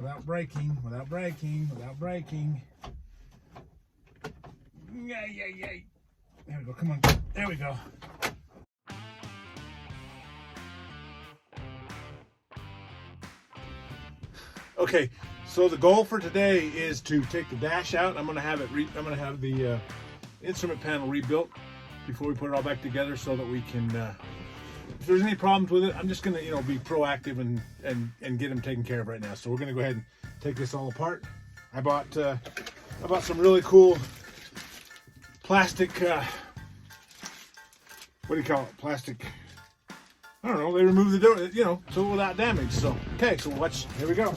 without breaking, without breaking, without breaking. Yay, yay, yay. There we go, come on, there we go. Okay, so the goal for today is to take the dash out. I'm gonna have the instrument panel rebuilt before we put it all back together, so that we can, if there's any problems with it, I'm just gonna, be proactive and get them taken care of right now. So we're gonna go ahead and take this all apart. I bought some really cool plastic, what do you call it? Plastic, I don't know, they remove the door, so without damage. So, okay, so watch, here we go.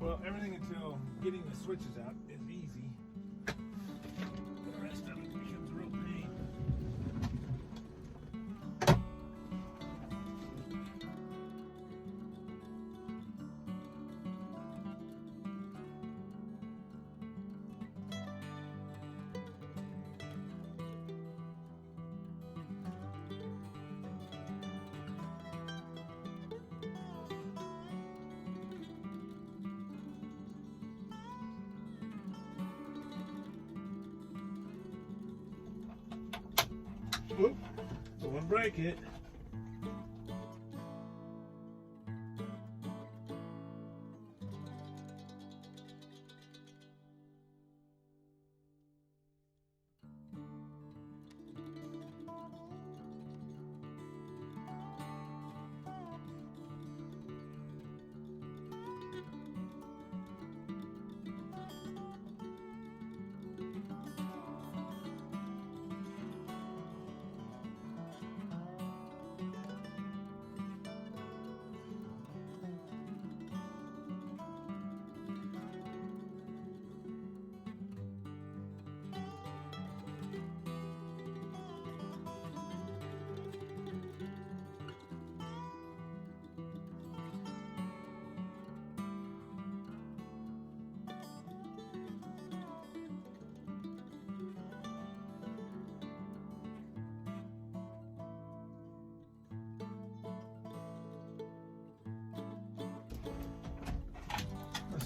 Well, everything until getting the switches out is easy. The rest of it becomes a real pain. Whoop, don't break it.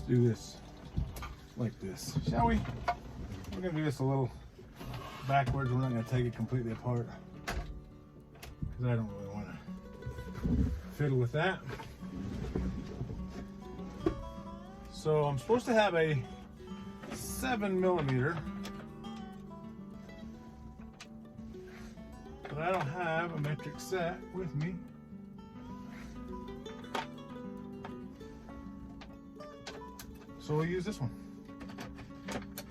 do this like this, shall we? We're gonna do this a little backwards. We're not gonna take it completely apart because I don't really want to fiddle with that. So I'm supposed to have a 7mm, but I don't have a metric set with me. So we'll use this one.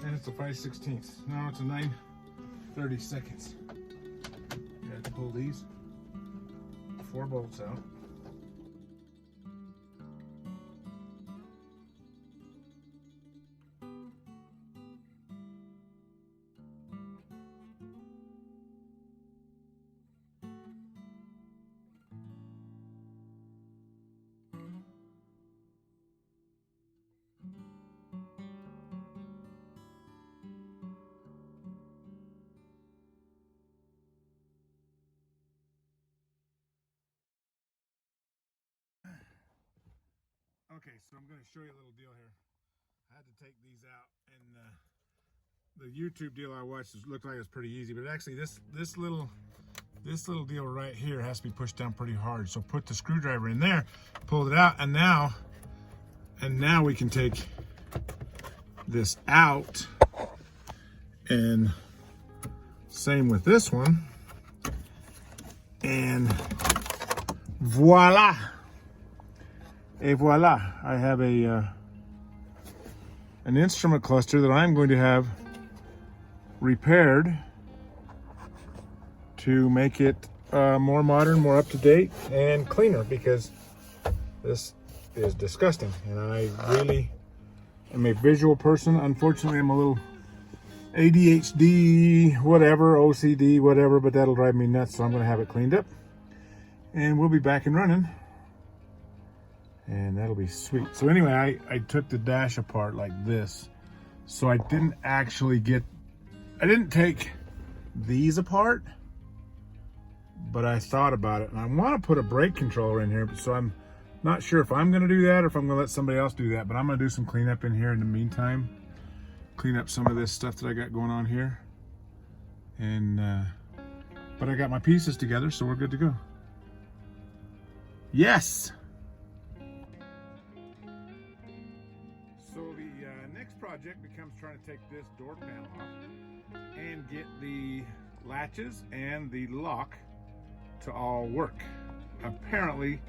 And it's a 5/16. Now it's a 9/32. You have to pull these 4 bolts out. Okay, so I'm going to show you a little deal here. I had to take these out, and the YouTube deal I watched looked like it was pretty easy, but actually this little deal right here has to be pushed down pretty hard. So put the screwdriver in there, pulled it out, and now we can take this out, and same with this one, and voila. Et voila, I have an instrument cluster that I'm going to have repaired to make it more modern, more up to date, and cleaner, because this is disgusting. And I really am a visual person. Unfortunately, I'm a little ADHD, whatever, OCD, whatever, but that'll drive me nuts. So I'm going to have it cleaned up, and we'll be back and running. And that'll be sweet. So anyway, I took the dash apart like this. So I didn't take these apart, but I thought about it. And I want to put a brake controller in here, so I'm not sure if I'm going to do that or if I'm going to let somebody else do that. But I'm going to do some cleanup in here in the meantime. Clean up some of this stuff that I got going on here. And, but I got my pieces together, so we're good to go. Yes! Project becomes trying to take this door panel off and get the latches and the lock to all work. Apparently,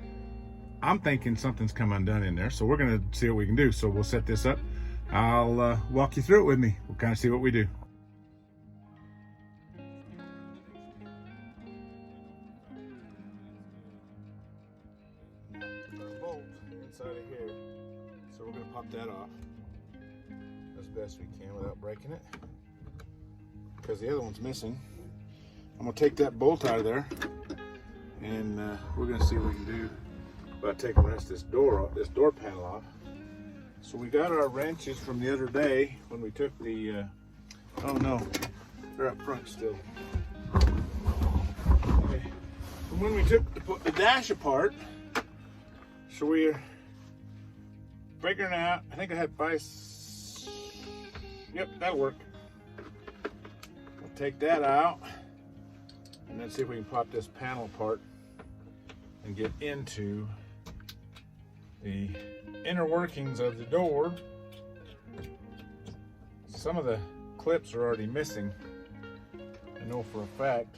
I'm thinking something's come undone in there, so we're going to see what we can do. So we'll set this up. I'll walk you through it with me. We'll kind of see what we do. Bolt inside of here, so we're going to pop that off as best we can without breaking it, because the other one's missing. I'm gonna take that bolt out of there, and we're gonna see what we can do about taking the rest of this door panel off. So we got our wrenches from the other day when we took the oh no, they're up front still. Okay. From when we took the dash apart, so we're figuring out, I think I had 5. Yep, that'll work. We'll take that out and then see if we can pop this panel apart and get into the inner workings of the door. Some of the clips are already missing, I know for a fact.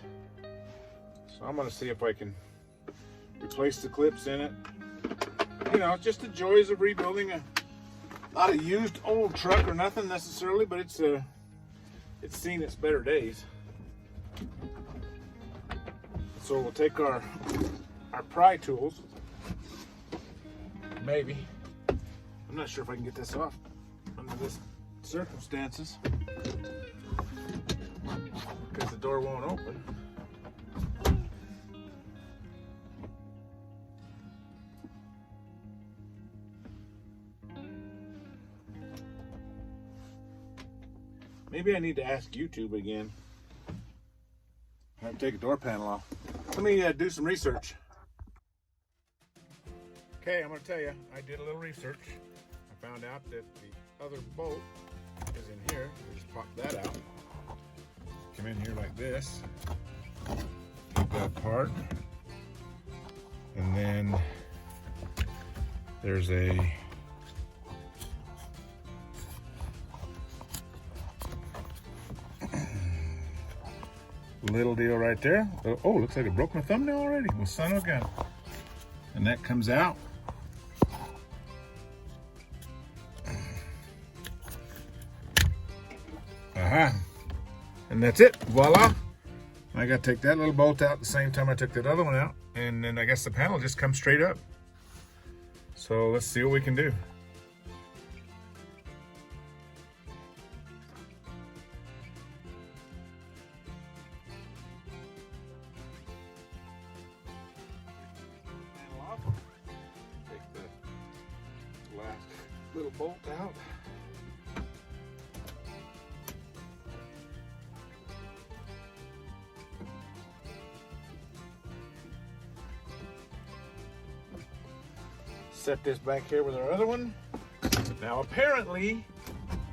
So I'm gonna see if I can replace the clips in it. You know, just the joys of rebuilding not a used old truck or nothing necessarily, but it's seen its better days. So we'll take our pry tools, maybe. I'm not sure if I can get this off under this circumstances, because the door won't open. Maybe I need to ask YouTube again how to take a door panel off. Let me do some research. Okay, I'm going to tell you, I did a little research. I found out that the other bolt is in here. We just pop that out. Come in here like this. Take that apart. And then there's a little deal right there. Oh, looks like it broke my thumbnail already. Well, son of a gun. And that comes out. And that's it. Voila. I got to take that little bolt out at the same time I took that other one out. And then I guess the panel just comes straight up. So let's see what we can do. Take the last little bolt out. Set this back here with our other one. Now apparently,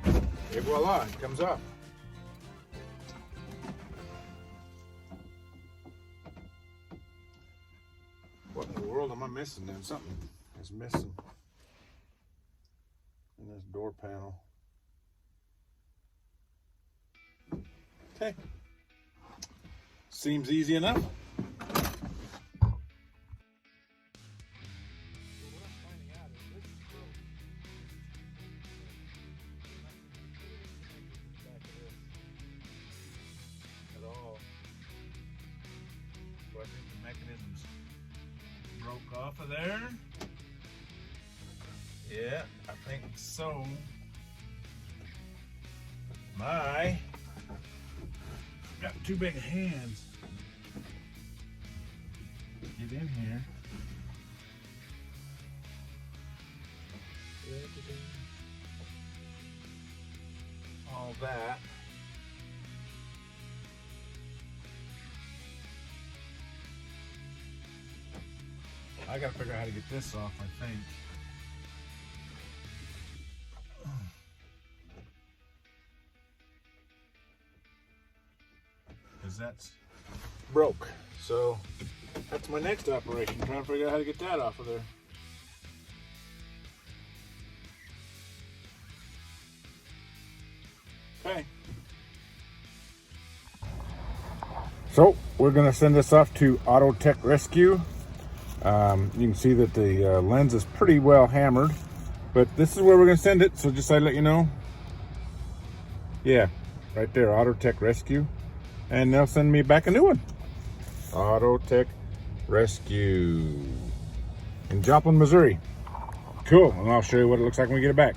et voila, it comes up. What in the world am I missing then? Something is missing in this door panel. Okay. Seems easy enough. I think the mechanisms broke off of there. Yeah, I think so. My got too big hands. Get in here. All that. I gotta figure out how to get this off, I think. Because that's broke. So that's my next operation, trying to figure out how to get that off of there. Okay. So we're gonna send this off to Auto Tech Rescue. You can see that the lens is pretty well hammered, but this is where we're going to send it. So just so I let you know, yeah, right there, Auto Tech Rescue, and they'll send me back a new one. Auto Tech Rescue in Joplin, Missouri. Cool, and I'll show you what it looks like when we get it back.